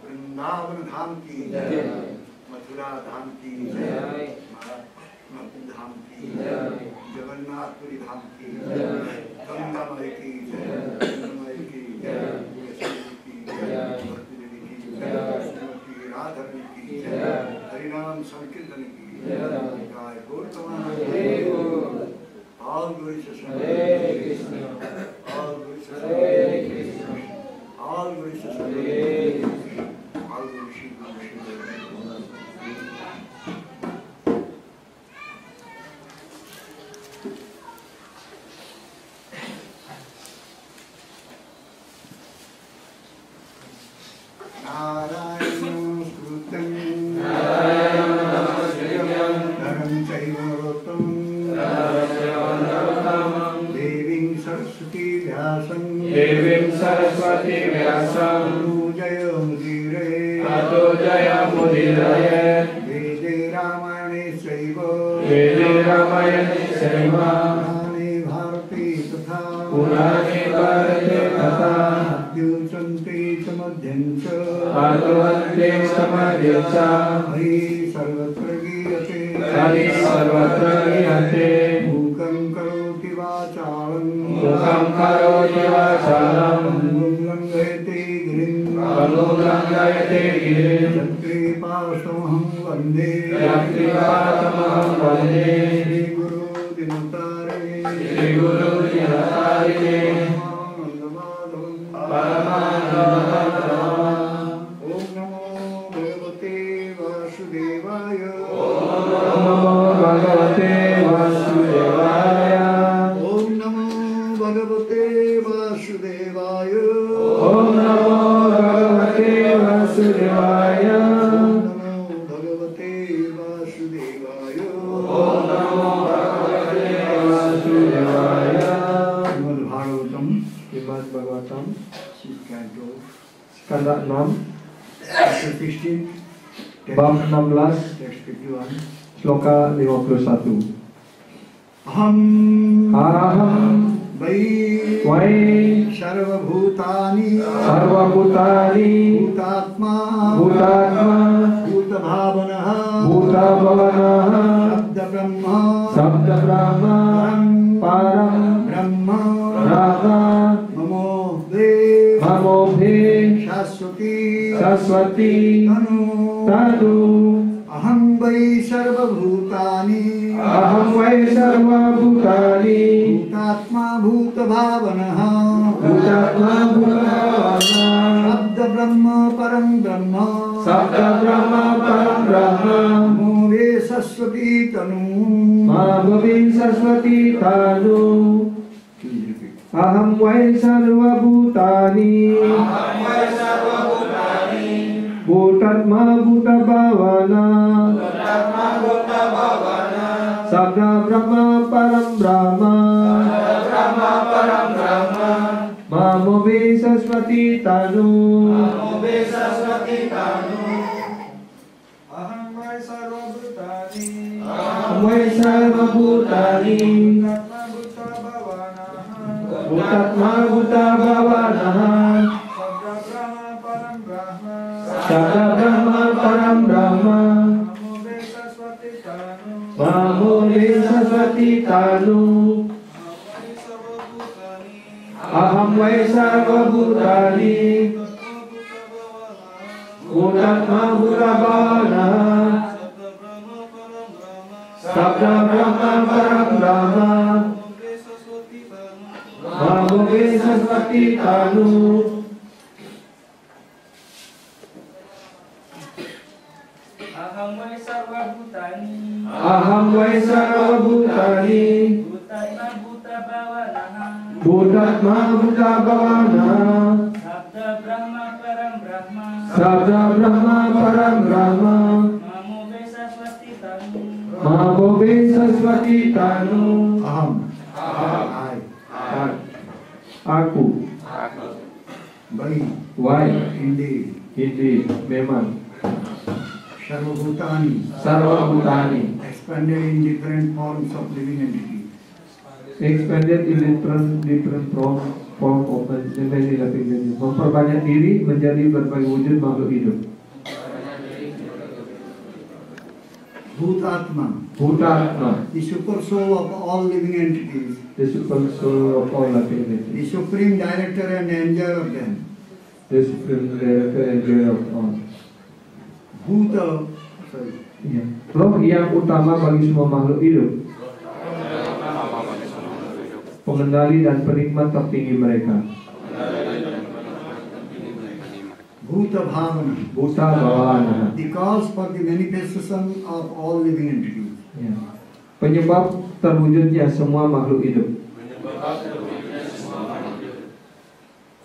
वृंदावन धाम की जय, मथुरा धाम की जय, महात्मा धाम की जय, जगन्नाथपुरी धाम की जय, गंगा माई की जय, गंगा की जय, की जय, भक्ति देवी की जय, श्रीमती राधारणी की जय, हरिनाम संकीर्तन की जय, Gautam all glory to Krishna, all glory to Krishna, all glory to Krishna, all glory to Krishna. रामायणे चैव पुराणे भारते तथा अद्युच्यन्ते च मध्यं च हरि सर्वत्र गीयते मूकं करोति वाचालं लङ्घयते गिरिं कृपासमहं वन्दे श्रीगुरु दिनतारिणे ओम नमो भगवते वासुदेवाय ओम नमो भगवते वासुदेवाय ओम नमो भगवते वासुदेवाय ओम नमो भगवते वासुदेवाय ओम नमो भगवते वासुदेवाय श्रीमद् Bhagavatam Srimad Bhagavatam Canto Skanda 6 chapter 16 bab 16 text 51 sloka 51 Aham Vai Vai Sarvabhutani Sarvabhutani Bhutatma Bhutabhavanaha Sabda Brahma Param Brahma Namo Bhe Shaswati Tanu Aham Vai Sarvabhutani Bhutatma Bhutabhavanaha Sabda Brahma Param Brahma Namo Bhe Shaswati Tanu Aham Vai Sarvabhutani Bhutatma Bhutabhavana Sabda Brahma Param Brahma Namo Bhe Shaswati Tanu Aham Vai Sarvabhutani Bhutatma Bhutabhavana Sabda Brahma Param Brahma Namo Bhe Shaswati Tanu Aham Vai Sarvabhutani Bhutatma Bhutabhavana Sabda Brahma Param Brahma Namo Bhe Shaswati Tanu Aham Vai Sarvabhutani Bhutatma Bhutabhavana Sabda Brahma Param Brahma Namo Bhe Shaswati Tanu Aham Aku Vai Indeed memang Sarvabhutani expanded in different forms of living entities. Expanded in different form of many living entities. Memperbanyak diri menjadi berbagai wujud makhluk hidup. Bhutatma, the super soul of all living entities, the super soul of all living entities, the supreme director and enjoyer of them. The supreme director and enjoyer of all. Roh yang utama bagi semua makhluk hidup, pengendali dan penikmat tertinggi mereka. Bhuta Bhavana, the cause for the manifestation of all living entities. Penyebab terwujudnya semua makhluk hidup.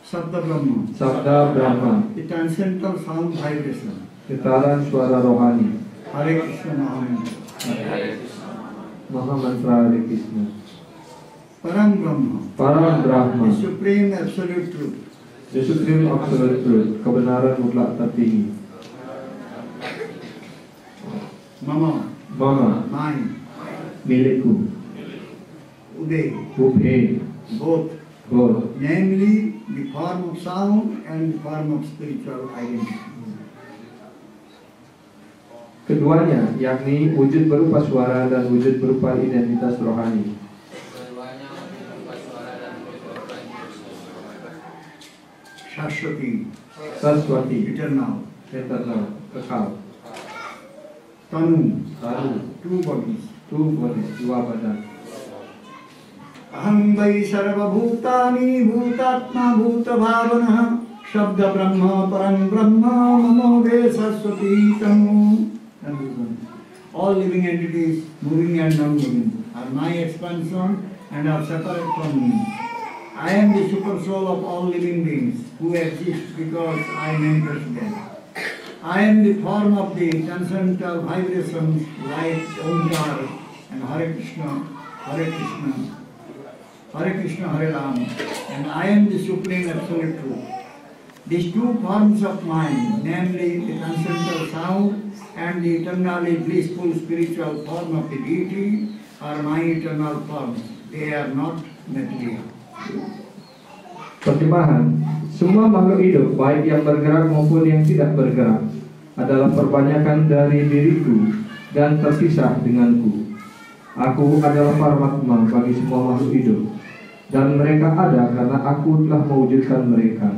Sabda Brahma, the transcendental sound vibration. Getaran suara rohani. Hare Krishna Maha mantra Hare Krishna. Param Brahma, the supreme absolute truth. The supreme absolute truth, kebenaran mutlak tertinggi. Mama, mine, milikku, Ude, Ubhe, both, both, namely the form of sound and the form of spiritual identity. keduanya, yakni wujud berupa suara dan wujud berupa identitas rohani. Shashwati, Saraswati, eternal, eternal, kekal. Tanu, Lalu, two bodies. dua badan. Aham vai sarvabhutani bhutatma bhutavavana shabda brahma param brahma mamo ve saraswati tanu. All living entities, moving and non-moving, are my expansion and are separate from me. I am the super soul of all living beings who exist because I manifest them. I am the form of the transcendental vibrations like Omkar and Hare Krishna, Hare Krishna, Hare Krishna, Hare Ram, and I am the Supreme Absolute Truth. These two forms of mine, namely the transcendental sound and the eternally blissful spiritual form of the deity, are my eternal forms. They are not material. Terjemahan, semua makhluk hidup, baik yang bergerak maupun yang tidak bergerak, adalah perbanyakan dari diriku dan terpisah denganku. Aku adalah Paramatma bagi semua makhluk hidup, dan mereka ada karena aku telah mewujudkan mereka.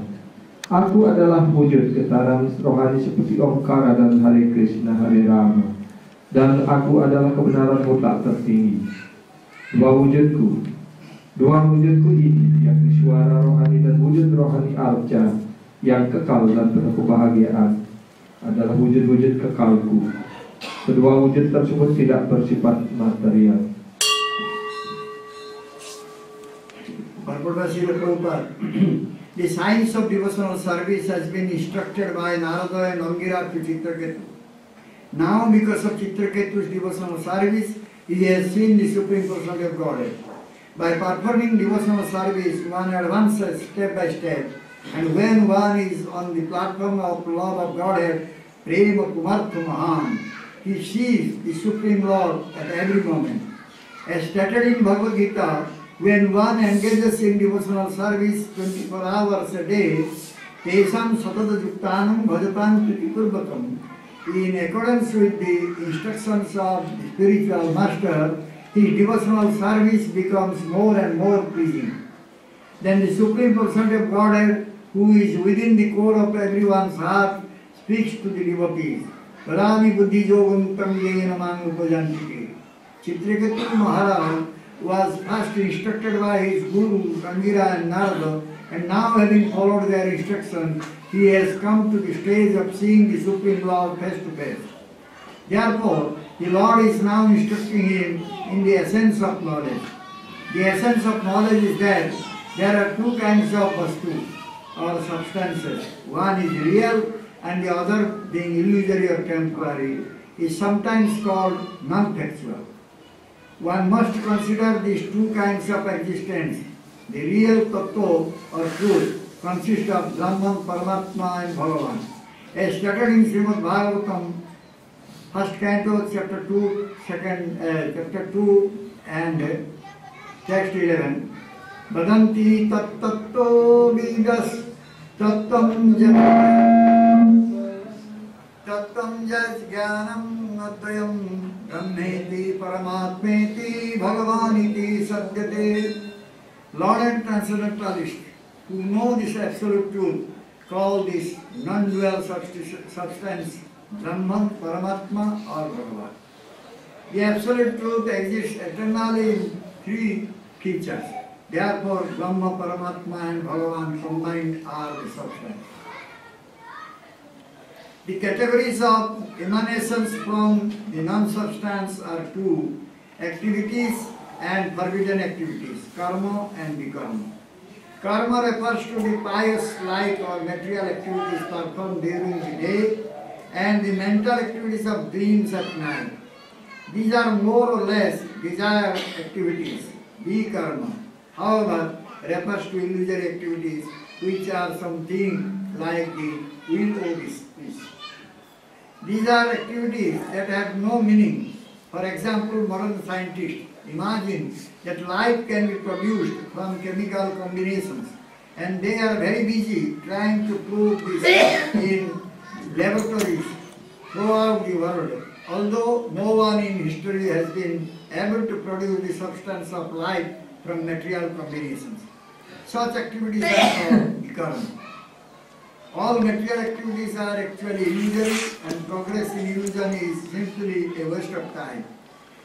Aku adalah wujud getaran rohani seperti Omkara dan Hare Krishna, Hare Rama, dan aku adalah kebenaran mutlak tertinggi. Dua wujudku ini, yakni suara rohani dan wujud rohani arca yang kekal dan penuh kebahagiaan, adalah wujud-wujud kekalku. Kedua wujud tersebut tidak bersifat material. The science of devotional service has been instructed by Narada and Angira to Chitraketu. Now, because of Chitraketu's devotional service, he has seen the Supreme Personality of Godhead. By performing devotional service, one advances step by step, and when one is on the platform of love of Godhead, Prema Kumartha Mahan, he sees the Supreme Lord at every moment. As stated in Bhagavad Gita, when one engages in devotional service 24 hours a day, Tesam Satada Juktanam Bhajatam Pritipurbakam, in accordance with the instructions of the spiritual master, his devotional service becomes more and more pleasing. Then the Supreme Personality of Godhead, who is within the core of everyone's heart, speaks to the devotees. Parami buddhi yogam tam yena mang upajanti. Chitraketu Maharaj was first instructed by his guru, Angira and Narada, and now having followed their instruction, he has come to the stage of seeing the Supreme Lord face to face. Therefore, the Lord is now instructing him in the essence of knowledge. The essence of knowledge is that there are two kinds of vastu or substances. One is real and the other, being illusory or temporary, is sometimes called non-factual. One must consider these two kinds of existence. The real tattva or truth consists of Brahman, Paramatma and Bhagavan. As stated in Srimad Bhagavatam, first canto, chapter 2 and text 11. Badanti tat tatto vidas tattam jnanam advayam brahmeti paramatmeti bhagavaniti sadyate. Lord and Transcendentalist who know this absolute truth call this non-dual substance Brahman, Paramatma or Bhagavan. The absolute truth exists eternally in three features. Therefore, Brahma, Paramatma and Bhagavan combined are the substance. The categories of emanations from the non-substance are two: activities and forbidden activities, karma and vikarma. Karma refers to the pious, light or material activities performed during the day and the mental activities of dreams at night. These are more or less desired activities. Vikarma, however, refers to illusory activities which are something like the will or wish. These are activities that have no meaning For example, modern scientists imagine that life can be produced from chemical combinations, and they are very busy trying to prove this in laboratories throughout the world. Although no one in history has been able to produce the substance of life from material combinations. Such activities are called vikarma. All material activities are actually illusory, and progress in illusion is simply a waste of time.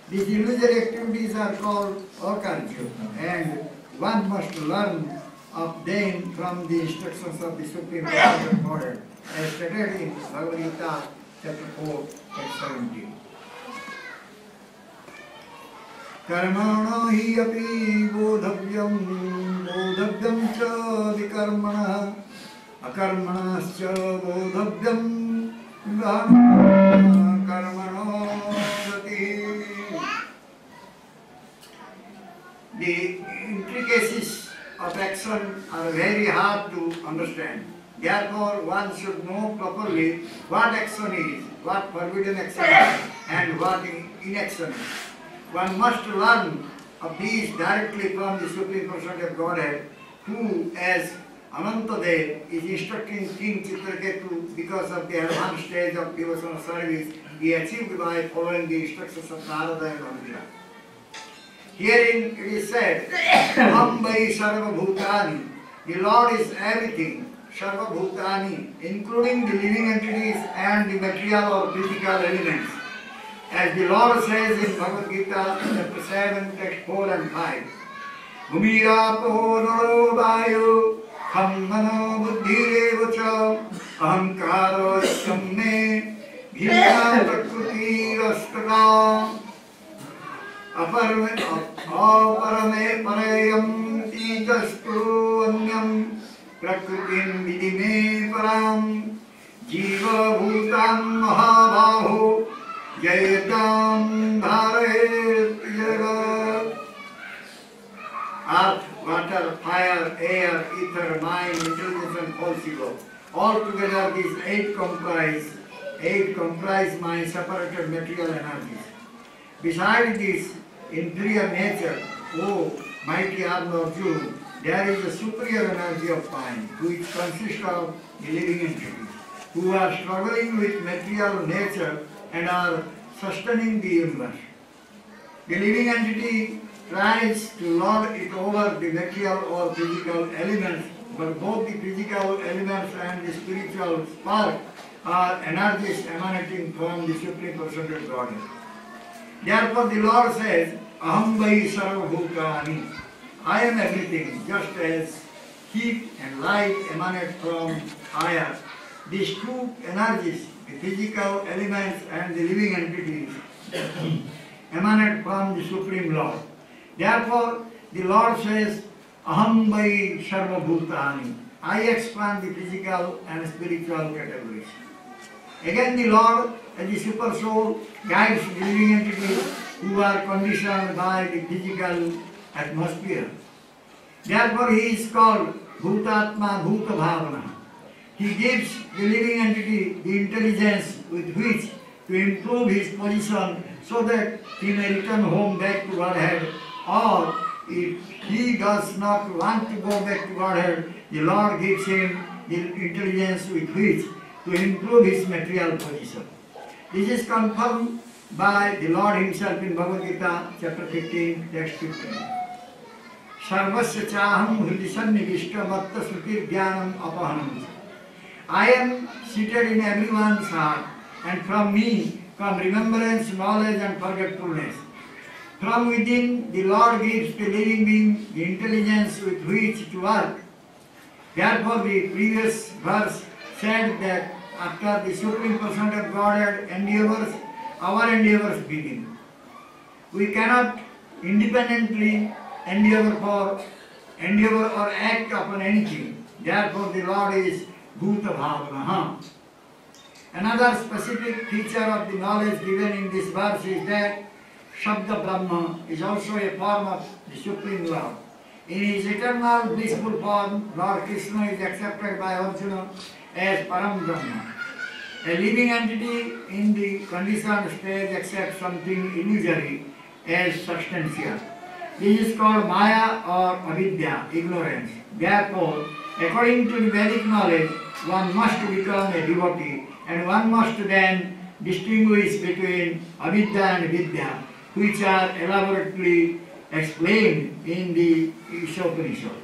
These illusory activities are called akarya, and one must learn of them from the instructions of the Supreme Personality Godhead, as stated in Bhagavad Gita, chapter 4, verse 17. कर्मणो हि अपि बोधव्यं बोधव्यं च विकर्मणः अकर्मणश्च बोधव्यं कर्मणो गतिः. The intricacies of action are very hard to understand. Therefore, one should know properly what action is, what forbidden action is, and what inaction is. One must learn of these directly from the Supreme Personality of Godhead, who, as Anantadev, is instructing King Chitraketu because of the advanced stage of devotional service he achieved by following the instructions of Narada and Andhra. Herein it is said, Aham vai sarva bhutani, the Lord is everything, sarva bhutani, including the living entities and the material or physical elements. As the Lord says in Bhagavad Gita, chapter 7, text 4 and 5, Bhumirapo naro vayu, kham mano buddhirevacha, ahankaro samme, bhima prakruti rastaka, aparame parayam titastu anyam, prakrutim vidime param, jiva bhutam mahabaho, Jayadam Bharet Jagat. Earth, water, fire, air, ether, mind, intelligence and false ego. Altogether these eight comprise my separated material energies. Besides this inferior nature, O mighty Arma Arjuna, there is a superior energy of mind, which consists of the living entities, who are struggling with material nature and are sustaining the universe. The living entity tries to lord it over the material or physical elements, but both the physical elements and the spiritual spark are energies emanating from the Supreme Personality of Godhead. Therefore the Lord says, Aham vai sarva bhutani, I am everything, just as heat and light emanate from fire. These two energies, the physical elements and the living entities, emanate from the Supreme Lord. Therefore, the Lord says, Aham vai sarva bhutani, I expand the physical and spiritual categories. Again, the Lord, as the Super Soul, guides the living entities who are conditioned by the physical atmosphere. Therefore, he is called Bhutatma Bhuta Bhavana. He gives the living entity the intelligence with which to improve his position so that he may return home back to Godhead, or if he does not want to go back to Godhead, the Lord gives him the intelligence with which to improve his material position. This is confirmed by the Lord himself in Bhagavad Gita, chapter 15, text 15. Sarvasya chaham hridisannivishta matta srutir jnanam apahanam. I am seated in everyone's heart, and from me come remembrance, knowledge and forgetfulness. From within, the Lord gives the living being the intelligence with which to work. Therefore, the previous verse said that after the Supreme Personality of Godhead endeavors, our endeavors begin. We cannot independently endeavor or act upon anything. Therefore, the Lord is Bhuta Bhavana. Another specific feature of the knowledge given in this verse is that Shabda Brahma is also a form of the Supreme Lord. In his eternal blissful form, Lord Krishna is accepted by Arjuna as Param Brahma. A living entity in the conditioned stage accepts something illusory as substantial. This is called Maya or Avidya, ignorance. Therefore, according to the Vedic knowledge, one must become a devotee, and one must then distinguish between Avidya and Vidya, which are elaborately explained in the Ishopanishad.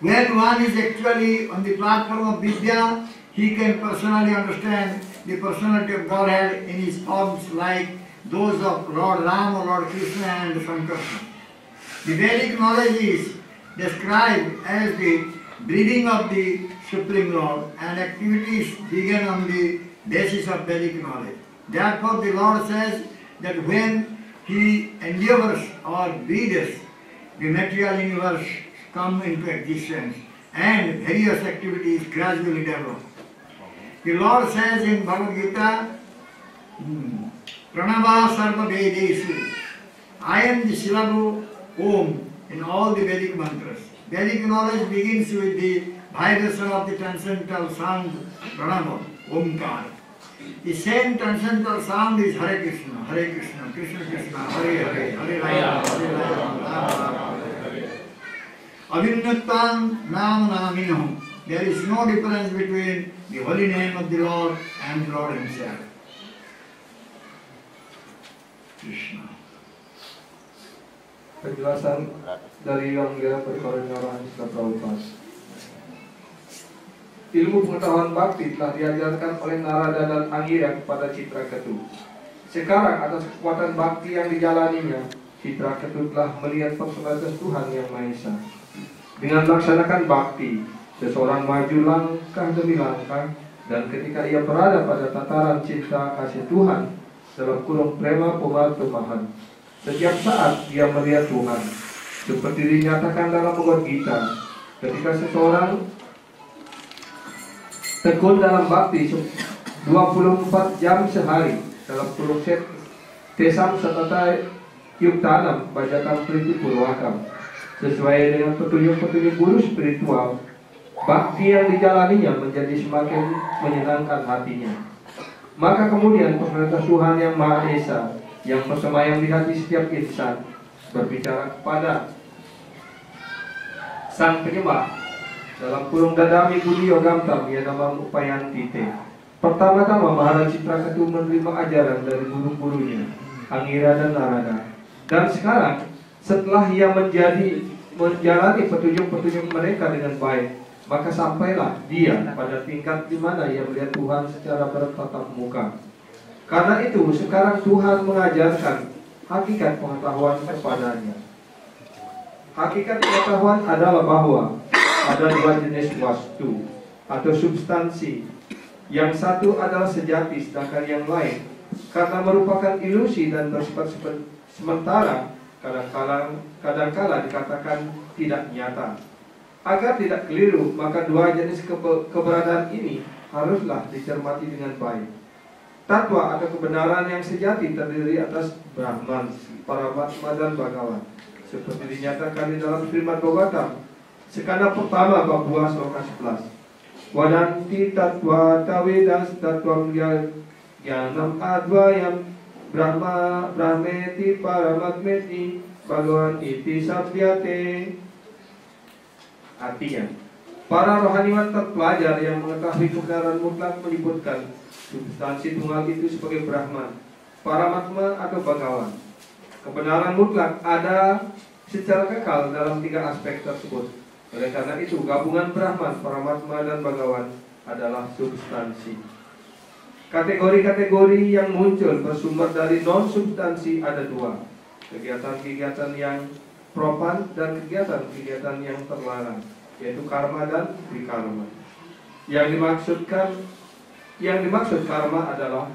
When one is actually on the platform of Vidya, he can personally understand the personality of Godhead in his forms like those of Lord Ram, Lord Krishna and Sankarsana. The Vedic knowledge is described as the breathing of the Supreme Lord, and activities begin on the basis of Vedic knowledge. Therefore, the Lord says that when he endeavors or breathes, the material universe come into existence and various activities gradually develop. The Lord says in Bhagavad Gita, Pranava Sarva Vedesu, I am the syllable Om in all the Vedic mantras. Vedic knowledge begins with the vibration of the transcendental sound Pranava, Omkar. The same transcendental sound is Hare Krishna, Krishna Krishna, Hare Hare, Hare Rama, Hare Rama, Avinnattam Nam Naminahum. There is no difference between the holy name of the Lord and the Lord himself. Krishna. Penjelasan dari Yang Mulia Perkoronyoran Prabhupada. Ilmu pengetahuan bakti telah diajarkan oleh Narada dan Angira kepada Citraketu. Sekarang atas kekuatan bakti yang dijalaninya, Citraketu telah melihat personalitas Tuhan Yang Maha Esa. Dengan melaksanakan bakti, seseorang maju langkah demi langkah, dan ketika ia berada pada tataran cinta kasih Tuhan dalam kurung prema pemartomahan, setiap saat dia melihat Tuhan, seperti dinyatakan dalam Bhagavad Gita. Ketika seseorang tekun dalam bakti 24 jam sehari dalam kurung set tesam satata yuktanam bajatam priti purwakam, sesuai dengan petunjuk-petunjuk guru spiritual, bakti yang dijalaninya menjadi semakin menyenangkan hatinya. Maka kemudian personalitas Tuhan Yang Maha Esa yang bersemayam di hati setiap insan berbicara kepada sang penyembah dalam kurung Dadami Budi Yogamtam yang nama Upayantite. Pertama-tama Maharaja Citraketu menerima ajaran dari guru-gurunya Angira dan Narada, dan sekarang setelah ia menjalani petunjuk-petunjuk mereka dengan baik, maka sampailah dia pada tingkat di mana ia melihat Tuhan secara bertatap muka. Karena itu sekarang Tuhan mengajarkan hakikat pengetahuan kepadanya. Hakikat pengetahuan adalah bahwa ada dua jenis wastu atau substansi. Yang satu adalah sejati, sedangkan yang lain karena merupakan ilusi dan bersifat sementara, kadang-kala dikatakan tidak nyata. Agar tidak keliru, maka dua jenis keberadaan ini haruslah dicermati dengan baik. Tatwa atau kebenaran yang sejati terdiri atas Brahman, Paramatma dan Bhagawan, seperti dinyatakan di dalam Srimad Bhagavatam, sekanda pertama bab 2 sloka 11. Wadanti tatwa tavedas tatwam jnanam advayam brahmeti paramatmeti Bhagawan iti sabhyate. Artinya, para rohaniwan terpelajar yang mengetahui kebenaran mutlak menyebutkan substansi tunggal itu sebagai Brahman, Paramatma atau Bhagawan. Kebenaran mutlak ada secara kekal dalam tiga aspek tersebut. Oleh karena itu, gabungan Brahman, Paramatma dan Bhagawan adalah substansi. Kategori-kategori yang muncul bersumber dari non-substansi ada dua: kegiatan-kegiatan yang propan dan kegiatan-kegiatan yang terlarang, yaitu karma dan wikarma. Yang dimaksud karma adalah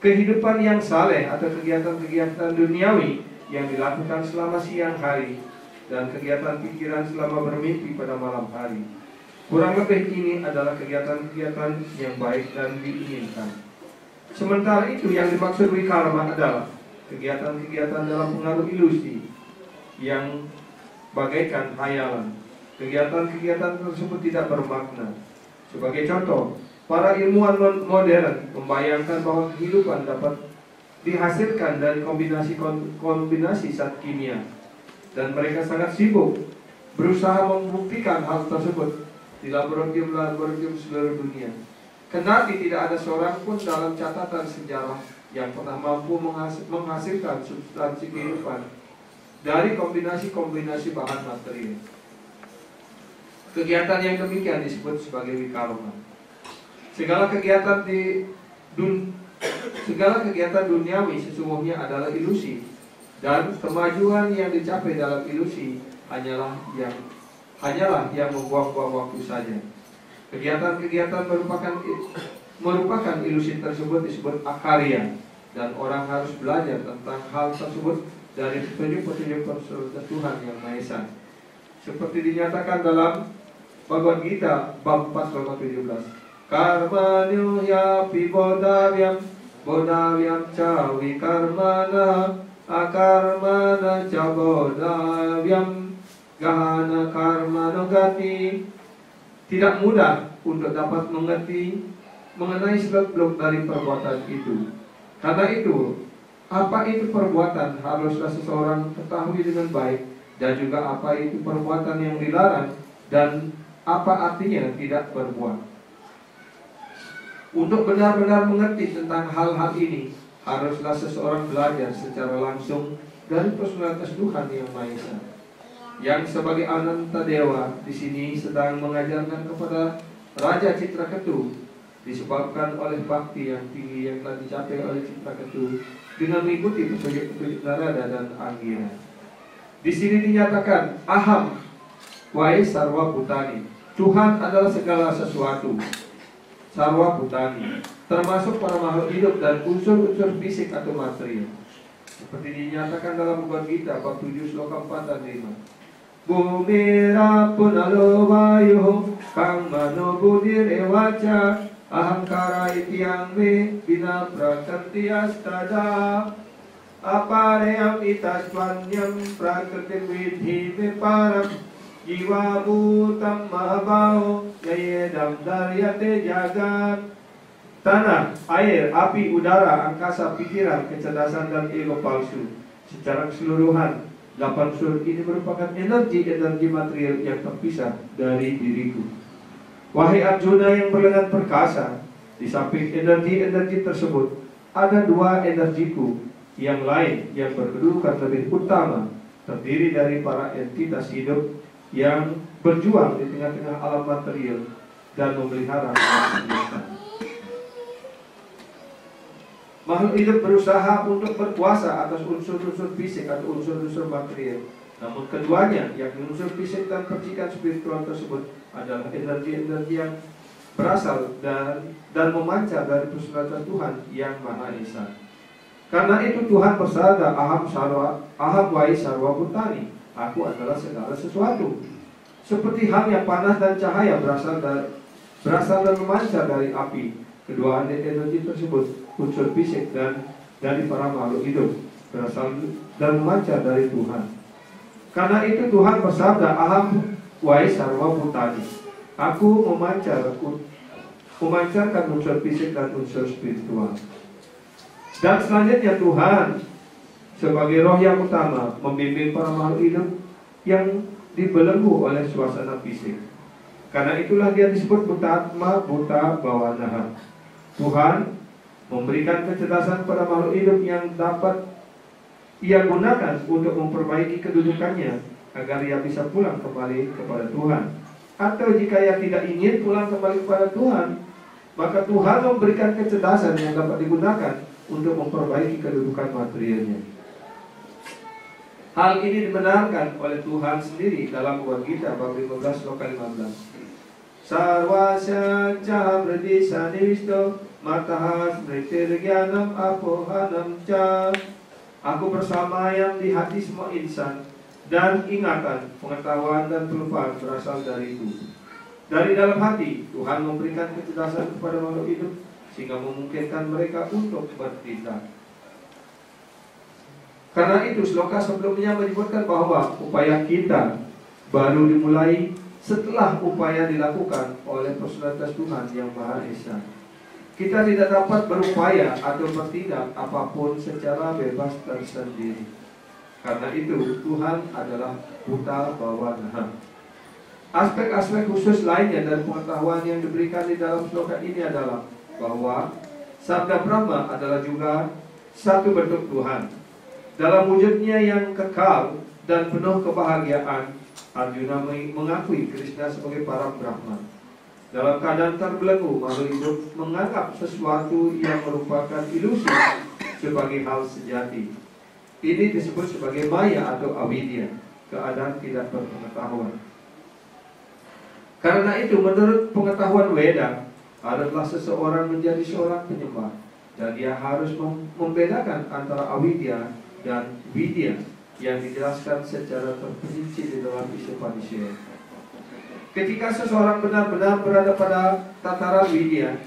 kehidupan yang saleh atau kegiatan-kegiatan duniawi yang dilakukan selama siang hari dan kegiatan pikiran selama bermimpi pada malam hari. Kurang lebih ini adalah kegiatan-kegiatan yang baik dan diinginkan. Sementara itu yang dimaksud wikarma adalah kegiatan-kegiatan dalam pengaruh ilusi yang bagaikan hayalan. Kegiatan-kegiatan tersebut tidak bermakna. Sebagai contoh, Para ilmuwan modern membayangkan bahwa kehidupan dapat dihasilkan dari kombinasi zat kimia, dan mereka sangat sibuk berusaha membuktikan hal tersebut di laboratorium seluruh dunia. Kendati tidak ada seorang pun dalam catatan sejarah yang pernah mampu menghasilkan substansi kehidupan dari kombinasi bahan material. Kegiatan yang demikian disebut sebagai wikarma. Segala kegiatan duniawi sesungguhnya adalah ilusi, dan kemajuan yang dicapai dalam ilusi hanyalah yang membuang-buang waktu saja. Kegiatan-kegiatan merupakan ilusi tersebut disebut akarya, dan orang harus belajar tentang hal tersebut dari petunjuk-petunjuk Tuhan Yang Maha Esa, seperti dinyatakan dalam Bhagavad Gita bab 4:17. Karmanyo yapi bodavyam ca wikarmana akarmana ca bodavyam gahana karmano gati. Tidak mudah untuk dapat mengerti mengenai seluk-beluk dari perbuatan itu. Karena itu, apa itu perbuatan haruslah seseorang ketahui dengan baik, dan juga apa itu perbuatan yang dilarang, dan apa artinya tidak berbuat. Untuk benar-benar mengerti tentang hal-hal ini, haruslah seseorang belajar secara langsung dari personalitas Tuhan Yang Maha Esa, yang sebagai Ananta Dewa di sini sedang mengajarkan kepada Raja Citraketu, disebabkan oleh bakti yang tinggi yang telah dicapai oleh Citraketu dengan mengikuti petunjuk-petunjuk Narada dan Angira. Di sini dinyatakan Aham Wai Sarwa Bhutani, Tuhan adalah segala sesuatu. Sarwa Bhutani, termasuk para makhluk hidup dan unsur-unsur fisik atau material, seperti dinyatakan dalam Bhagavad Gita bab 7 sloka 4 dan 5. Bumira punalo vayu kang mano budir ewaca ahamkara ityang me bina prakrti astada apareyam itaswanyam prakrti vidhi me param jiwa bhutam mahabao yayedam daryate jagat. Tanah, air, api, udara, angkasa, pikiran, kecerdasan, dan ego palsu secara keseluruhan, 8 unsur ini merupakan energi material yang terpisah dari diriku. Wahai Arjuna yang berlengan perkasa, di samping energi tersebut ada 2 energiku yang lain yang berkedudukan lebih utama, terdiri dari para entitas hidup yang berjuang di tengah-tengah alam material dan memelihara alam semesta. Makhluk hidup berusaha untuk berkuasa atas unsur-unsur fisik atau unsur-unsur material. Namun keduanya, yakni unsur fisik dan percikan spiritual tersebut, adalah energi-energi yang berasal dan memancar dari personalitas Tuhan Yang Maha Esa. Karena itu Tuhan bersabda, Aham Wai Sarwa Bhutani, aku adalah segala sesuatu. Seperti halnya panas dan cahaya berasal dan memancar dari api. Kedua energi tersebut, unsur fisik dan dari para makhluk hidup, berasal dan memancar dari Tuhan. Karena itu Tuhan bersabda, Aham Wai Sarwa Bhutani, aku memancarkan unsur fisik dan unsur spiritual. Dan selanjutnya Tuhan sebagai roh yang utama membimbing para makhluk hidup yang dibelenggu oleh suasana fisik. Karena itulah dia disebut Butatma Buta Bawanaha. Tuhan memberikan kecerdasan pada makhluk hidup yang dapat ia gunakan untuk memperbaiki kedudukannya agar ia bisa pulang kembali kepada Tuhan. Atau jika ia tidak ingin pulang kembali kepada Tuhan, maka Tuhan memberikan kecerdasan yang dapat digunakan untuk memperbaiki kedudukan materialnya. Hal ini dibenarkan oleh Tuhan sendiri dalam Bhagavad Gita bab 15 sloka 15. Sarvasya ca pradisa nivisto matahas mritirgyanam apohanam ca. Aku bersama yang di hati semua insan, dan ingatan, pengetahuan dan pelupaan berasal dariku. Dari dalam hati Tuhan memberikan kecerdasan kepada makhluk hidup sehingga memungkinkan mereka untuk bertindak. Karena itu sloka sebelumnya menyebutkan bahwa upaya kita baru dimulai setelah upaya dilakukan oleh personalitas Tuhan yang Maha Esa. Kita tidak dapat berupaya atau bertindak apapun secara bebas tersendiri. Karena itu Tuhan adalah buta bawana. Aspek-aspek khusus lainnya dari pengetahuan yang diberikan di dalam sloka ini adalah bahwa Sabda Brahma adalah juga satu bentuk Tuhan. Dalam wujudnya yang kekal dan penuh kebahagiaan, Arjuna mengakui Krishna sebagai para Brahman. Dalam keadaan terbelenggu, makhluk hidup menganggap sesuatu yang merupakan ilusi sebagai hal sejati. Ini disebut sebagai maya atau avidya, keadaan tidak berpengetahuan. Karena itu, menurut pengetahuan Weda, haruslah seseorang menjadi seorang penyembah, dan dia harus membedakan antara avidya dan vidya yang dijelaskan secara terperinci di dalam Upanishad. Ketika seseorang benar-benar berada pada tataran vidya,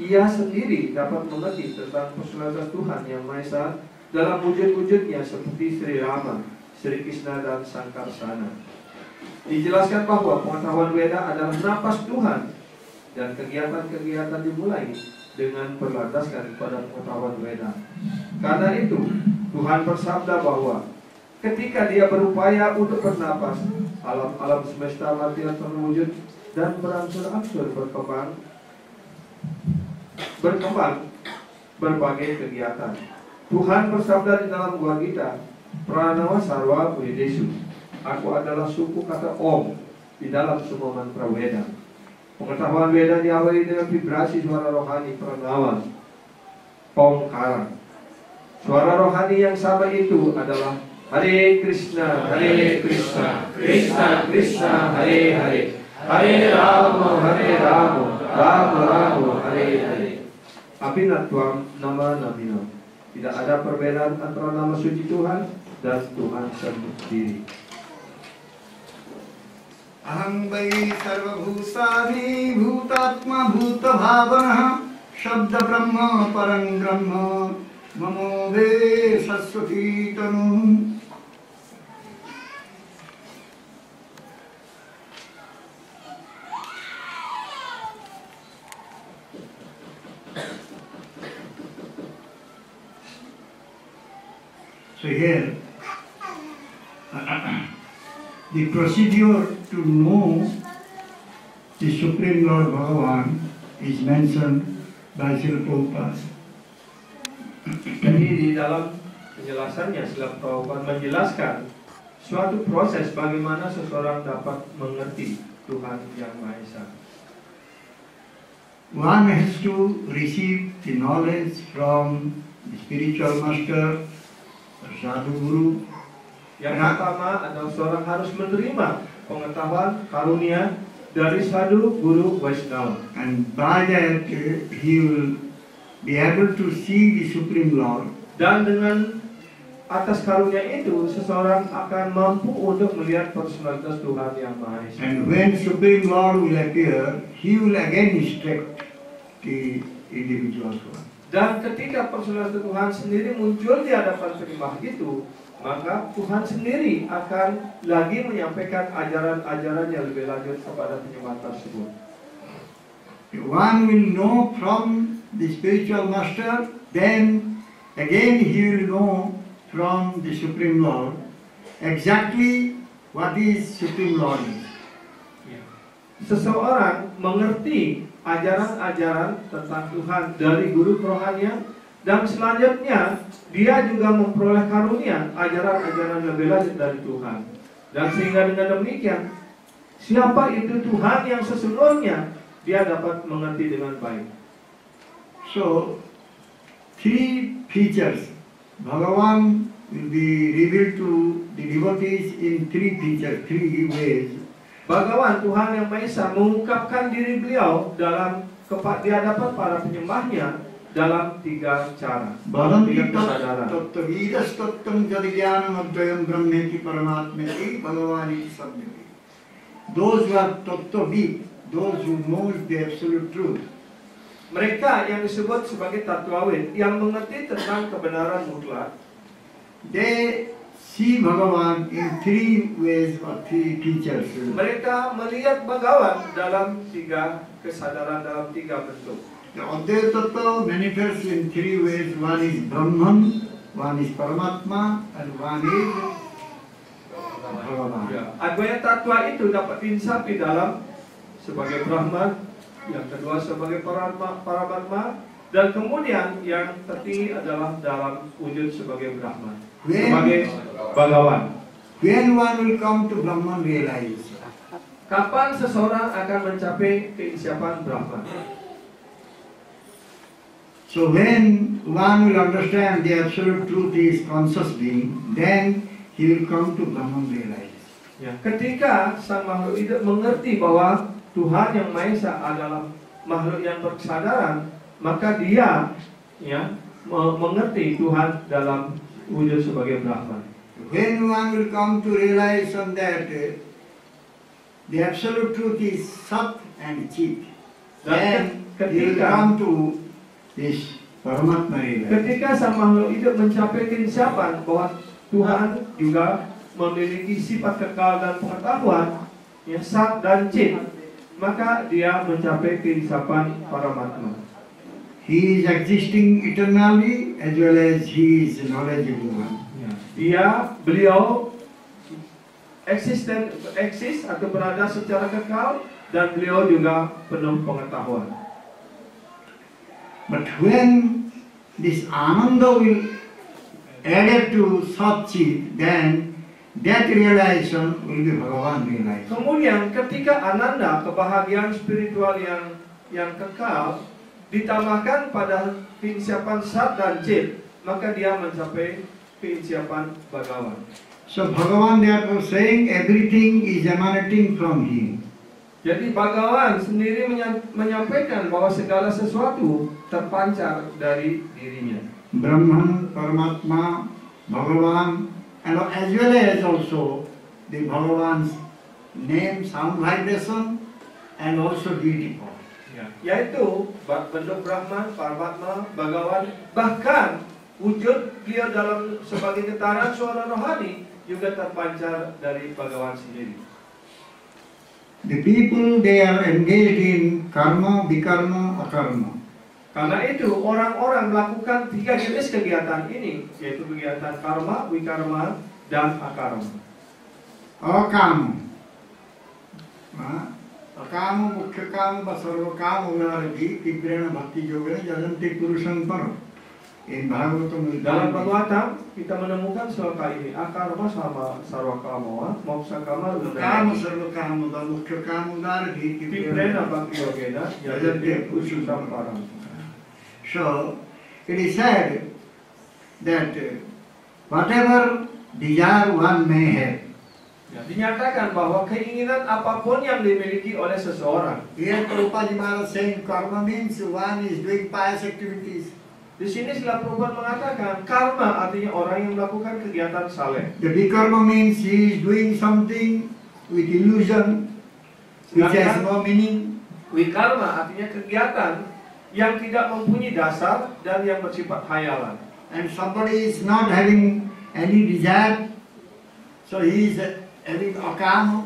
ia sendiri dapat mengerti tentang personalitas Tuhan yang Maha Esa dalam wujud-wujudnya seperti Sri Rama, Sri Krishna, dan Sangkarsana. Dijelaskan bahwa pengetahuan Weda adalah napas Tuhan, dan kegiatan-kegiatan dimulai dengan berlandaskan pada pengetahuan Weda. Karena itu, Tuhan bersabda bahwa ketika dia berupaya untuk bernapas, alam-alam semesta latihan terwujud dan berangsur-angsur berkembang berbagai kegiatan. Tuhan bersabda di dalam Gua Gita, Pranawa Sarwa Vedesu, aku adalah suku kata Om di dalam semua mantra Weda. Pengetahuan Weda diawali dengan vibrasi suara rohani Pranawa, Omkara. Suara rohani yang sama itu adalah Hare Krishna, Krishna Krishna, Hare Hare, Hare Rama, Rama Rama, Hare Hare. Abhinatvam nama namina. Tidak ada perbedaan antara nama suci Tuhan dan Tuhan sendiri. Aham vai sarvabhutani bhutatma bhuta bhavana shabda brahma parang brahma mamo ve saswati tanum. So here, the procedure to know the Supreme Lord Bhagavan is mentioned by Srila Prabhupada. Jadi di dalam penjelasannya, Srila Prabhupada menjelaskan suatu proses bagaimana seseorang dapat mengerti Tuhan yang Maha Esa. One has to receive the knowledge from the spiritual master, sadhu guru. Yang pertama adalah seorang harus menerima pengetahuan karunia dari sadhu guru Vaishnava. And by that he will be able to see the Supreme Lord. Dan dengan atas karunia itu seseorang akan mampu untuk melihat personalitas Tuhan yang Maha Esa. And when Supreme Lord will appear, he will again instruct the individual one. Dan ketika personalitas Tuhan sendiri muncul di hadapan penyembah itu, maka Tuhan sendiri akan lagi menyampaikan ajaran-ajaran yang lebih lanjut kepada penyembah tersebut. One will know from the spiritual master, then again he will know from the Supreme Lord exactly what is Supreme Lord is. Seseorang mengerti ajaran-ajaran tentang Tuhan dari guru rohaninya, dan selanjutnya dia juga memperoleh karunia ajaran-ajaran lebih lanjut dari Tuhan. Dan sehingga dengan demikian, siapa itu Tuhan yang sesungguhnya, dia dapat mengerti dengan baik. So, three features. Bhagavan will be revealed to the devotees in three features, three ways. Bhagavan, Tuhan yang Maha Esa, mengungkapkan diri beliau di hadapan para penyembahnya dalam tiga cara, dalam tiga kesadaran. Tattvavidas tattam jadigyānam advayam brahmeti paramatmeti bhagavani sabdhati. Those who are tattvavid, those who know the absolute truth. Mereka yang disebut sebagai tattwawid, yang mengerti tentang kebenaran mutlak. They see Bhagavan in three ways or three features. Mereka melihat Bhagawan dalam tiga kesadaran, dalam tiga bentuk. The Advaita Tattva manifests in three ways. One is Brahman, one is Paramatma, and one is Bhagavan. Advaita Tattva itu dapat diinsapi dalam sebagai Brahman, yang kedua sebagai Paramatma, dan kemudian yang tertinggi adalah dalam wujud sebagai Brahman, sebagai Bhagawan. When one will come to Brahman realization? Kapan seseorang akan mencapai keinsiapan Brahman? So when one will understand the absolute truth is conscious being, then he will come to Brahman realization. Ya, ketika sang makhluk hidup mengerti bahwa Tuhan yang Maha Esa adalah makhluk yang berkesadaran, maka dia mengerti Tuhan dalam wujud sebagai Brahman. When one will come to realization that the absolute truth is Sat and Chit, then he will come to this Paramatma realization. Ketika sang makhluk hidup mencapai keinsiapan bahwa Tuhan juga memiliki sifat kekal dan pengetahuan, yang Sat dan Chit, maka dia mencapai keinsiapan Paramatma. He is existing eternally as well as he is knowledgeable one. Beliau eksis atau berada secara kekal, dan beliau juga penuh pengetahuan. But when this Ananda will add to Sat Chit, then that realization will be Bhagavan realization. Kemudian ketika Ananda, kebahagiaan spiritual yang kekal, ditambahkan pada keinsiapan Sat dan Chit, maka dia mencapai keinsiapan Bhagawan. So Bhagavan therefore saying everything is emanating from him. Jadi Bhagawan sendiri menyampaikan bahwa segala sesuatu terpancar dari dirinya. Brahman, Paramatma, Bhagavan, and as well as also the Bhagavan's name, sound vibration, and also deity form. Yaitu bentuk Brahman, Paramatma, Bhagawan, bahkan wujud dia dalam sebagai getaran suara rohani juga terpancar dari Bhagawan sendiri. The people, they are engaged in karma, vikarma, akarma. Karena itu orang-orang melakukan tiga jenis kegiatan ini, yaitu kegiatan karma, vikarma, dan akarma. Akama, akama mukhya kama ba sarva kama ularagi tibrena bhakti yogena jajanti purusham par. In Bhagavatam, dalam Bhagavatam kita menemukan soal kali ini akarma sama sarva kama, moksha kama, kama sarva kama ba mukhya kama ularagi tibrena bhakti yogena jajanti purusham par. So, it is said that whatever desire one may have, dinyatakan bahwa keinginan apapun yang dimiliki oleh seseorang. Here Prabhupada Maharaj saying karma means one is doing pious activities. Di sini Srila Prabhupada mengatakan karma artinya orang yang melakukan kegiatan saleh. The vikarma means he is doing something with illusion, which has no meaning. Vikarma artinya kegiatan yang tidak mempunyai dasar dan yang bersifat khayalan. And somebody is not having any desire, so he is having akama.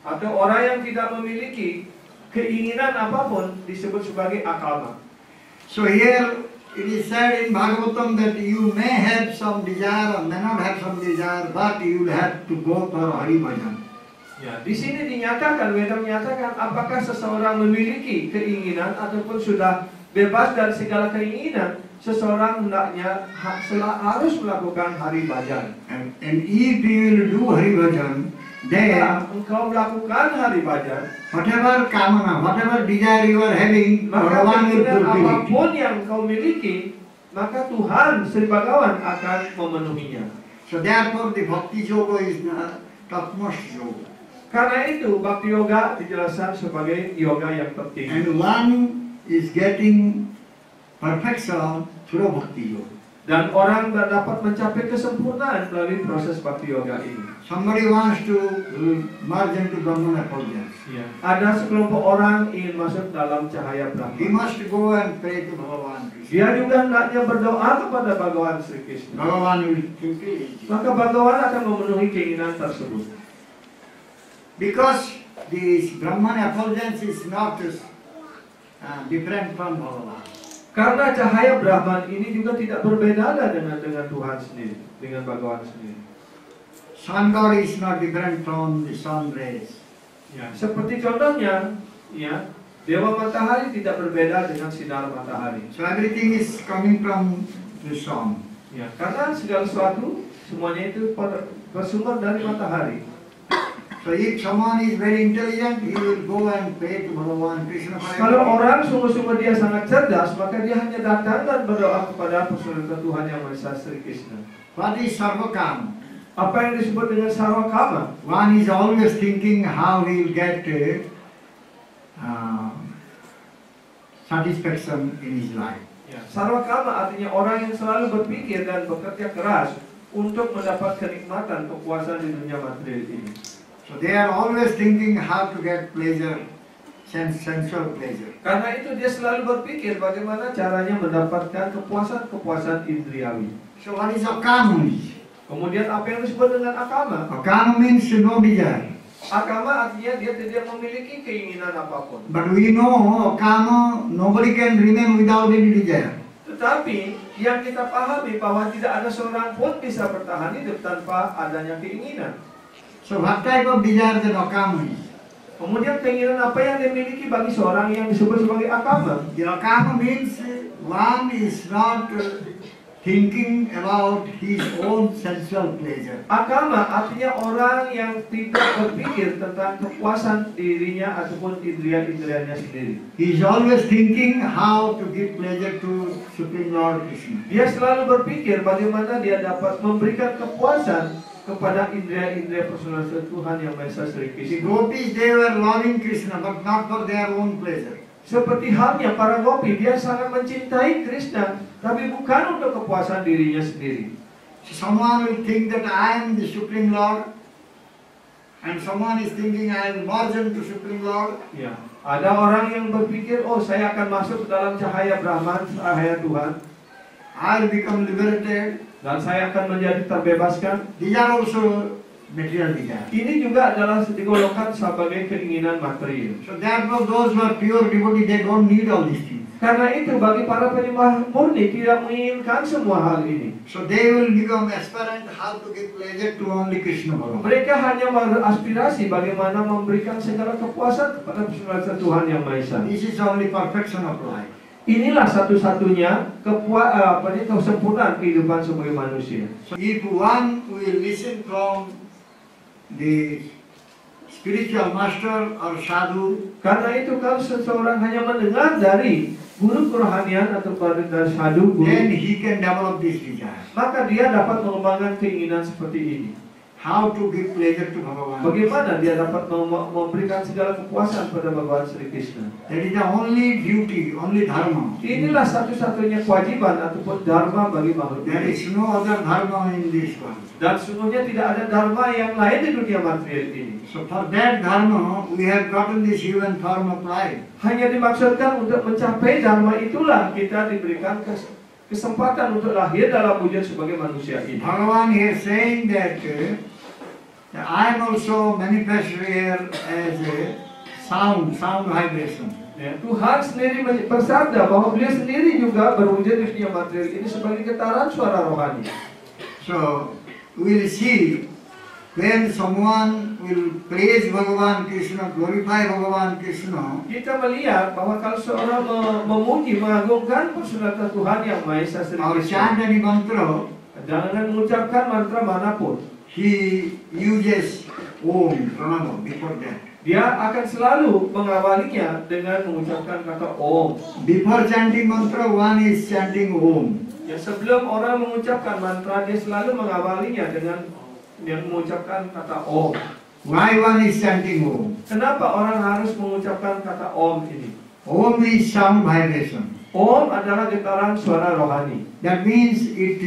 Atau orang yang tidak memiliki keinginan apapun disebut sebagai akama. So here it is said in Bhagavatam that you may have some desire or may not have some desire, but you will have to go for Hari Bhajan. Ya, di sini dinyatakan, Weda menyatakan apakah seseorang memiliki keinginan ataupun sudah bebas dari segala keinginan, seseorang hendaknya harus melakukan Hari Bhajan. And if you will do Hari Bhajan, then engkau melakukan Hari Bhajan, whatever kamana, whatever desire you are having, maka Bhagavan will keinginan fulfill it. apapun yang kau miliki, maka Tuhan Sri Bhagawan akan memenuhinya. So therefore the Bhakti Yoga is the topmost yoga. Karena itu Bhakti Yoga dijelaskan sebagai yoga yang tertinggi. And one is getting perfection through Bhakti Yoga. Dan orang dapat mencapai kesempurnaan melalui proses bhakti yoga ini. Somebody wants to merge into Brahman effulgence. Ya. Ada sekelompok orang ingin masuk dalam cahaya He Brahman. must go and pray to Bhagavan Krishna. Dia juga hendaknya berdoa kepada Bhagawan Sri Krishna. Bhagavan will fulfill it. Maka Bhagawan akan memenuhi keinginan tersebut. Because this Brahman effulgence is not different from Bhagavan. Karena cahaya Brahman ini juga tidak berbeda dengan Tuhan sendiri, dengan Bhagawan sendiri. Sun God is not different from the sun rays. Ya, seperti contohnya, ya, Dewa Matahari tidak berbeda dengan sinar matahari. So everything is coming from the sun. Ya, karena segala sesuatu semuanya itu bersumber dari matahari. So if someone is very intelligent, he will go and pray to Bhagavan Krishna for Kalau everything. orang sungguh-sungguh dia sangat cerdas, maka dia hanya datang dan berdoa kepada personalitas Tuhan Yang Maha Esa Sri Krishna. What is Sarvakam? Apa yang disebut dengan sarvakama? One is always thinking how he will get satisfaction in his life. Ya, sarvakama artinya orang yang selalu berpikir dan bekerja keras untuk mendapat kenikmatan kepuasan di dunia material ini. So they are always thinking how to get pleasure, sensual pleasure. Karena itu dia selalu berpikir bagaimana caranya mendapatkan kepuasan indriawi. So what is akama? Kemudian apa yang disebut dengan akama? Akama means no desire. Akama artinya dia tidak memiliki keinginan apapun. But we know akama, nobody can remain without any desire. Tetapi yang kita pahami bahwa tidak ada seorang pun bisa bertahan hidup tanpa adanya keinginan. So what type of desire that akama is? Kemudian keinginan apa yang dimiliki bagi seorang yang disebut sebagai akama? The akama means one is not thinking about his own sensual pleasure. Akama artinya orang yang tidak berpikir tentang kepuasan dirinya ataupun indria-indrianya sendiri. He is always thinking how to give pleasure to Supreme Lord Krishna. Dia selalu berpikir bagaimana dia dapat memberikan kepuasan kepada indria-indria personalitas Tuhan Yang Maha Esa Sri The Krishna. gopis, they were loving Krishna, but not for their own pleasure. Seperti halnya para gopi, dia sangat mencintai Krishna, tapi bukan untuk kepuasan dirinya sendiri. So someone will think that I am the Supreme Lord, and someone is thinking I will merge into Supreme Lord. Ya, ada orang yang berpikir, oh saya akan masuk ke dalam cahaya Brahman, cahaya Tuhan, I will become liberated. dan saya akan menjadi terbebaskan. These are also material desire. Ini juga adalah digolongkan sebagai keinginan material. So therefore those who are pure devotees, they don't need all these things. Karena itu bagi para penyembah murni tidak menginginkan semua hal ini. So they will become aspirant how to give pleasure to only Krishna Bhagavan. Mereka hanya beraspirasi bagaimana memberikan segala kepuasan kepada personalitas Tuhan Yang Maha Esa. This is only perfection of life. Inilah satu-satunya kesempurnaan kehidupan sebagai manusia. So if one will listen from the spiritual master or sadhu, Karena itu kalau seseorang hanya mendengar dari guru kerohanian atau dari sadhu then guru, he can develop this desire. maka dia dapat mengembangkan keinginan seperti ini. How to give pleasure to Bhagavan. Bagaimana dia dapat memberikan segala kepuasan pada Bhagawan Sri Krishna. That is the only duty, only dharma. Inilah satu-satunya kewajiban ataupun dharma bagi makhluk There hidup. is no other dharma in this world. Dan sungguhnya tidak ada dharma yang lain di dunia material ini. So for that dharma, we have gotten this human form of life. Hanya dimaksudkan untuk mencapai dharma itulah kita diberikan kesempatan untuk lahir dalam wujud sebagai manusia ini. Bhagavan here saying that I am also manifest here as a sound vibration. Ya, Tuhan sendiri bersabda bahwa beliau sendiri juga berwujud di dunia material ini sebagai getaran suara rohani. So we will see when someone will praise Bhagavan Krishna, glorify Bhagavan Krishna, Kita melihat bahwa kalau seorang memuji, mengagungkan personalitas Tuhan Yang Maha Esa Sri or Krishna, chant any mantra, jangan mengucapkan mantra manapun, he uses Om Pranava before that. dia akan selalu mengawalinya dengan mengucapkan kata Om. Before chanting mantra, one is chanting Om. Ya, sebelum orang mengucapkan mantra, dia selalu mengawalinya dengan yang mengucapkan kata Om. Why one is chanting Om? Kenapa orang harus mengucapkan kata Om ini? Om is sound vibration. Om adalah getaran suara rohani. That means it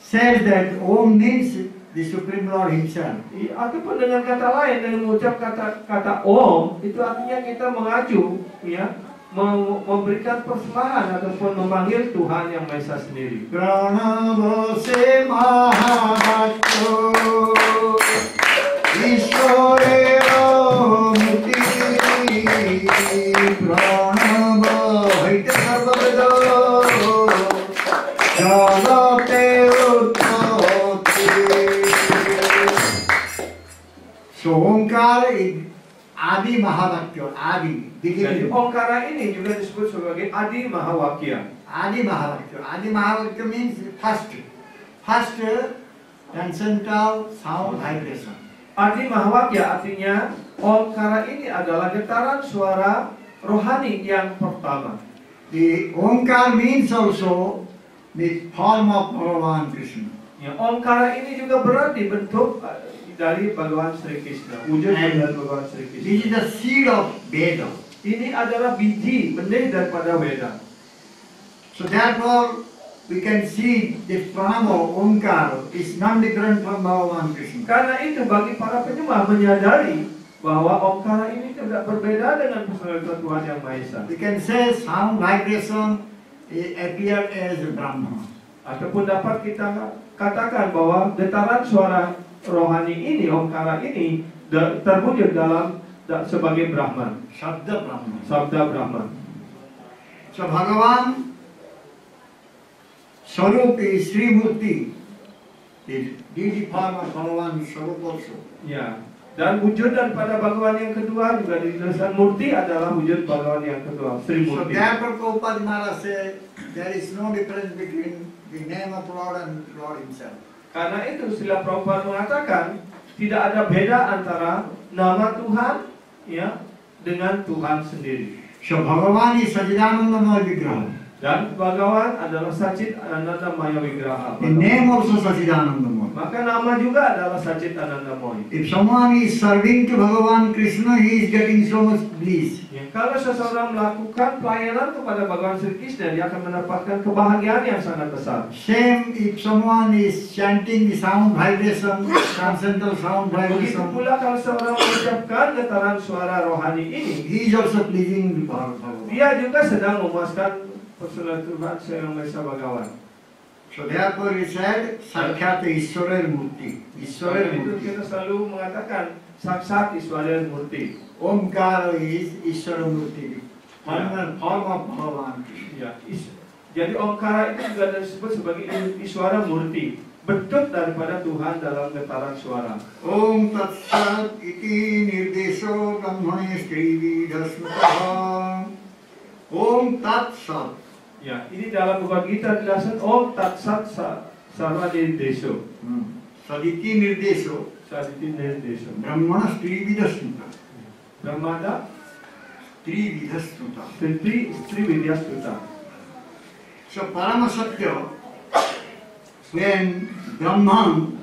says that Om means the Supreme Lord Himself. Ataupun dengan kata lain, dengan mengucap kata Om, itu artinya kita mengacu, ya, memberikan persembahan ataupun memanggil Tuhan yang Maha Esa sendiri. Pranava se mahabhakto Ishwarera muti Pranava haita sarvada Jalate uttati. So Omkara is Adi Mahavakya, Adi. Jadi Omkara ini juga disebut sebagai Adi Mahawakya. Adi Mahavakya. Adi Mahavakya means first transcendental sound vibration. Adi Mahawakya artinya Omkara ini adalah getaran suara rohani yang pertama. The Omkar means also the form of Bhagavan Krishna. Ya, Omkara ini juga berarti bentuk dari Bhagavan Sri Krishna, wujud dari Bhagavan Sri Krishna. This is the seed of Veda. Ini adalah biji benih daripada Veda. So therefore, we can see the Pranava Omkar is non different from Bhagavan Krishna. Karena itu bagi para penyembah menyadari bahwa Omkara ini tidak berbeda dengan personalitas Tuhan yang Maha Esa. We can say sound vibration appear as Brahma. Ataupun dapat kita katakan bahwa getaran suara rohani ini, Omkara ini terwujud dalam sebagai Brahman. Shabda Brahma. Sabda Brahman. So Bhagavan Swarup is Sri Murti. The deity form of Bhagavan Swarup also. Ya. Dan wujud daripada Bhagavan yang kedua juga di tulisan Murti adalah wujud Bhagavan yang kedua, Sri So Murti. therefore Prabhupada Maharaj said there is no difference between the name of Lord and Lord Himself. Karena itu Srila Prabhupada mengatakan tidak ada beda antara nama Tuhan, ya, dengan Tuhan sendiri. So Bhagavan is Sachidanandamaya Vigraha. Dan Bhagavan adalah Sachit Anandamaya Vigraha. The name also Sachidanandamaya. Maka nama juga adalah Sachit Anandamaya. If someone is serving to Bhagavan Krishna, he is getting so much bliss. Ya, kalau seseorang melakukan pelayanan kepada Bhagavan Sri Krishna, dia akan mendapatkan kebahagiaan yang sangat besar. Same if someone is chanting the sound vibration, transcendental sound Begitu vibration, pula kalau seorang mengucapkan getaran suara rohani ini, he is also pleasing the Bhagavan. dia juga sedang memuaskan personal Tuhan yang Maha Esa Bhagavan. So therefore he said, Sakhyata Ishwarar Murti. Ishwarar Itu Murti. kita selalu mengatakan Saksat Ishwarar Murti. Omkara is Ishwarar Murti. Form of Bhagavan Krishna. Ya, jadi Omkara itu juga disebut sebagai Ishwara Murti, bentuk daripada Tuhan dalam getaran suara. Om Tat Sat Iti Nirdesho Brahmane Skrividasmataha. Om Tat Sat. Ya, ini dalam Bhagavad Gita dijelaskan Om Tat Sat Sarva Nirdesho. Saditi Nirdesho. Saditi Nirdesho. Brahmana Skrividasmataha. Brahmada Trividasmataha. Stri Vidyastuta. So Parama Satya, when Brahman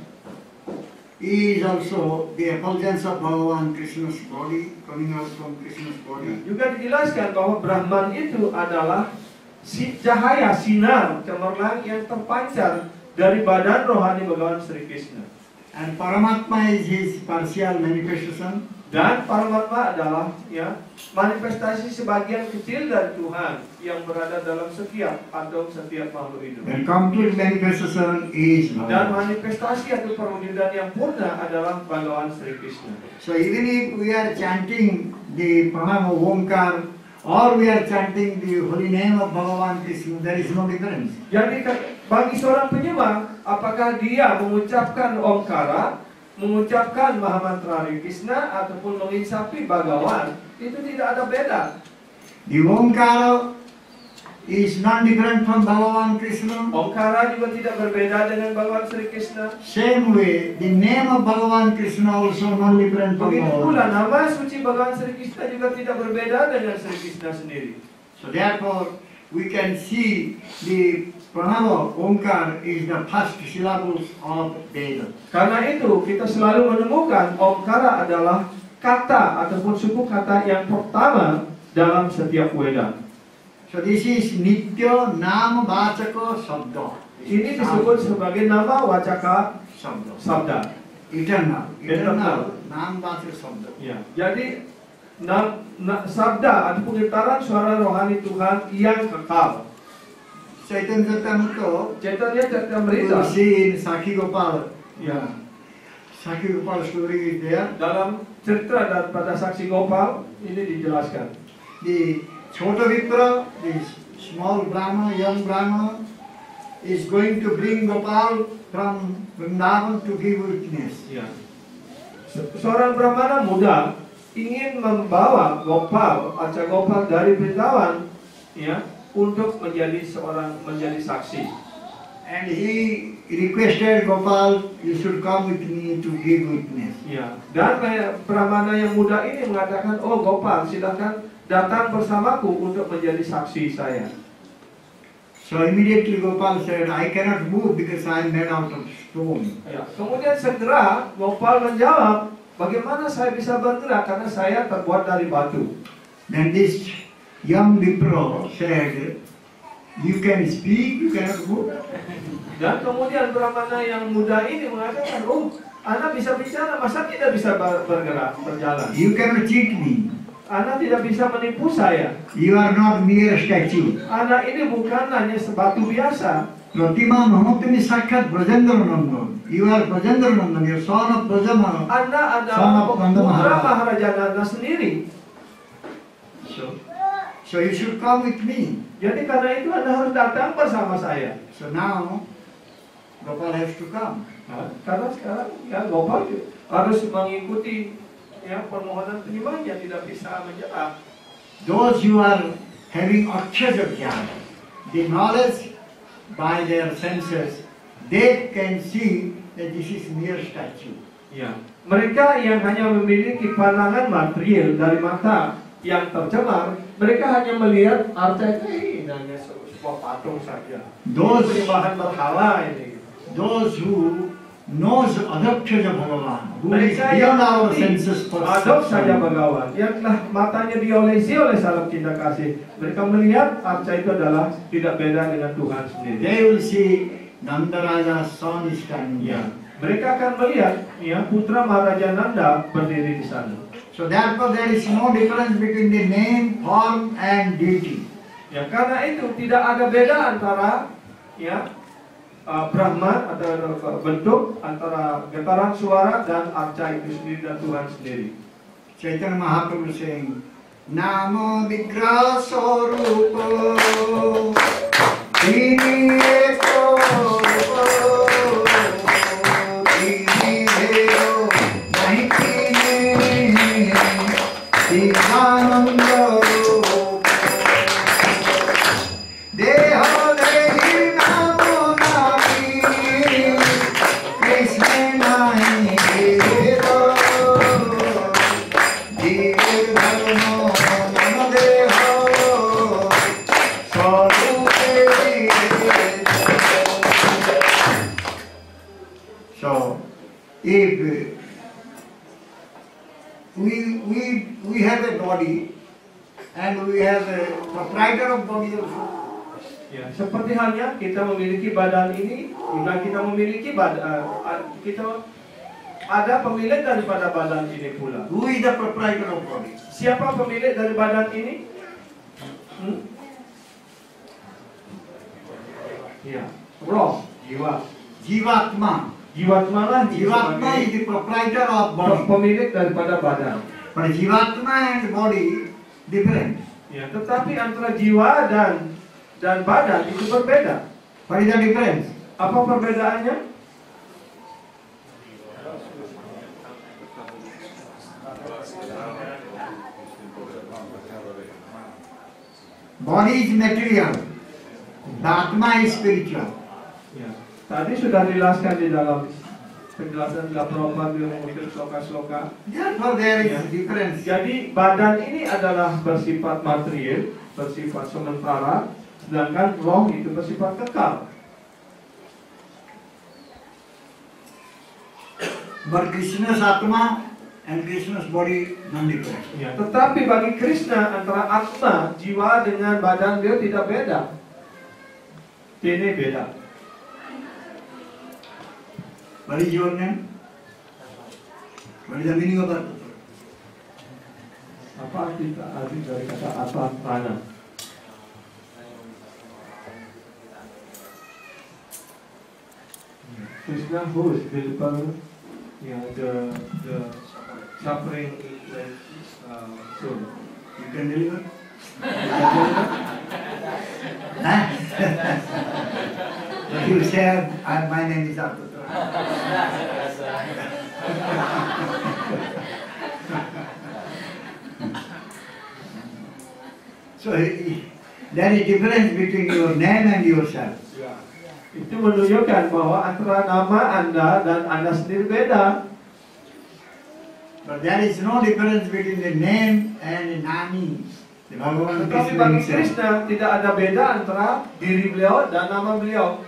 is also the effulgence of Bhagavan Krishna's body, coming out from Krishna's body. Juga dijelaskan bahwa Brahman itu adalah cahaya, sinar, cemerlang yang terpancar dari badan rohani Bhagavan Sri Krishna. And Paramatma is his partial manifestation. Dan Paramatma adalah, ya, manifestasi sebagian kecil dari Tuhan yang berada dalam setiap atom, setiap makhluk hidup. The complete manifestation is Dan Bhagavan. manifestasi atau perwujudan yang purna adalah Bhagavan Sri Krishna. So even if we are chanting the pranama Omkar or we are chanting the holy name of Bhagavan Krishna, there is no difference. Jadi bagi seorang penyembah, apakah dia mengucapkan Omkara, mengucapkan Mahamantra Krishna ataupun mengisapi Bhagawan, itu tidak ada beda. The Omkara is non-different from Bhagavan Krishna. Omkara juga tidak berbeda dengan Bhagawan Sri Krishna. Same way, the name of Bhagavan Krishna also non-different from Begitu pula Bhagavan. nama suci Bhagawan Sri Krishna juga tidak berbeda dengan Sri Krishna sendiri. So therefore, we can see the Pranava Omkar is the first syllables of Veda. Karena itu kita selalu menemukan Omkara adalah kata ataupun suku kata yang pertama dalam setiap Weda. So this is Nitya Nama Vachaka Sabda. Ini disebut sebagai nama wacaka sabda. Eternal. Nama Vachaka Sabda. Ya. Jadi sabda atau pengitaran suara rohani Tuhan yang kekal. Chaitanya Charitamrita. Chaitanya Charitamrita. You see in Sakhi Gopal. Ya. Sakhi Gopal story is there. Dalam cerita daripada Saksi Gopal ini dijelaskan. The Chota Vipra, the small Brahma, young Brahma, is going to bring Gopal from Vrindavan to give witness. Ya. Seorang Brahmana muda ingin membawa Gopal, Arca Gopal dari Vrindavan, ya, untuk menjadi saksi. And he requested Gopal, you should come with me to give witness. Ya. Dan Brahmana yang muda ini mengatakan, oh Gopal, silakan datang bersamaku untuk menjadi saksi saya. So immediately Gopal said, I cannot move because I am made out of stone. Ya. Kemudian segera Gopal menjawab, bagaimana saya bisa bergerak karena saya terbuat dari batu. Then this young Vipra said, you can speak, you cannot move. Dan kemudian Brahmana yang muda ini mengatakan, oh, Anda bisa bicara, masa tidak bisa bergerak, berjalan? You cannot cheat me. Anda tidak bisa menipu saya. You are not mere statue. Anda ini bukan hanya sebatu biasa. Pratima Mahatmi Sakshat Brajendra Nandan. You are Brajendra Nandan, you are son of Brajamana. Anda adalah putra Maharaja Nanda sendiri. So you should come with me. Jadi karena itu Anda harus datang bersama saya. So now Gopal has to come. Karena sekarang ya Gopal harus mengikuti ya permohonan penyembahnya, tidak bisa menjawab. Those who are having Akshaja Jnana, the knowledge by their senses, they can see that this is mere statue. Ya. Mereka yang hanya memiliki pandangan material dari mata yang tercemar, mereka hanya melihat arca ini hanya sebuah patung saja. Those penyembahan berhala ini. Those who knows Adakshaja Bhagavan, who is Mereka beyond yang our mengerti senses adab saja perception. Bhagawan, yang telah matanya diolesi oleh salib cinta kasih. Mereka melihat arca itu adalah tidak beda dengan Tuhan sendiri. They will see Nandaraja's son is standing Ya. there. Mereka akan melihat ya putra Maharaja Nanda berdiri di sana. So therefore there is no difference between the name, form and deity. Ya, karena itu tidak ada beda antara ya Brahman atau bentuk antara getaran suara dan arca itu sendiri dan Tuhan sendiri. Chaitanya Mahaprabhu saying, Namo Vigraha Sarupa Tineko Tineo Nahitine Tinananda Deha Dehi Namo Nami Krishna Nahi Deha Dive Dharma Namo Deha Sarupe. So, if we have a body and we have a proprietor of body also. Ya, seperti halnya kita memiliki badan ini, jika kita memiliki kita ada pemilik daripada badan ini pula. Who is the proprietor of body? Siapa pemilik dari badan ini? Ya, roh, jiwa. Jivatma. Jiwatma lah, Jivatma is the proprietor of body. pemilik daripada badan. But Jivatma and body different. Ya, tetapi antara jiwa dan badan itu berbeda. What is the difference? Apa perbedaannya? Body is material. The Atma is spiritual. Ya, tadi sudah dijelaskan di dalam penjelasan Prabhupada yang mengutip sloka-sloka. Therefore there is difference. Jadi badan ini adalah bersifat material, bersifat sementara, sedangkan roh itu bersifat kekal. But Krishna's Atma and Krishna's body non-different. Ya, tetapi bagi Krishna antara atma, jiwa dengan badan dia tidak beda. Ini beda. What is your name? What is the meaning of that? Apa arti dari kata atma? Krishna who is visible, the suffering soul. You can deliver? You said, my name is Arthur. So there is difference between your name and yourself. Itu menunjukkan bahwa antara nama Anda dan Anda sendiri beda. But there is no difference between the name and the nami. The Bhagavan Tetapi Krishna bagi himself. Krishna tidak ada beda antara diri beliau dan nama beliau.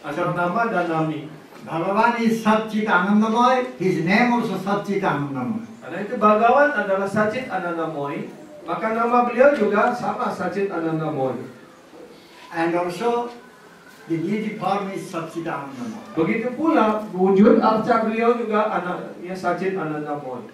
Antara nama dan nami. Bhagavan is Satchit Anandamoy, his name also Satchit Anandamoy. Karena itu Bhagawan adalah Satchit Anandamoy, maka nama beliau juga sama Satchit Anandamoy. And also the deity form is Satchit Anandamoy. Begitu pula wujud arca beliau juga Satchit Anandamoy.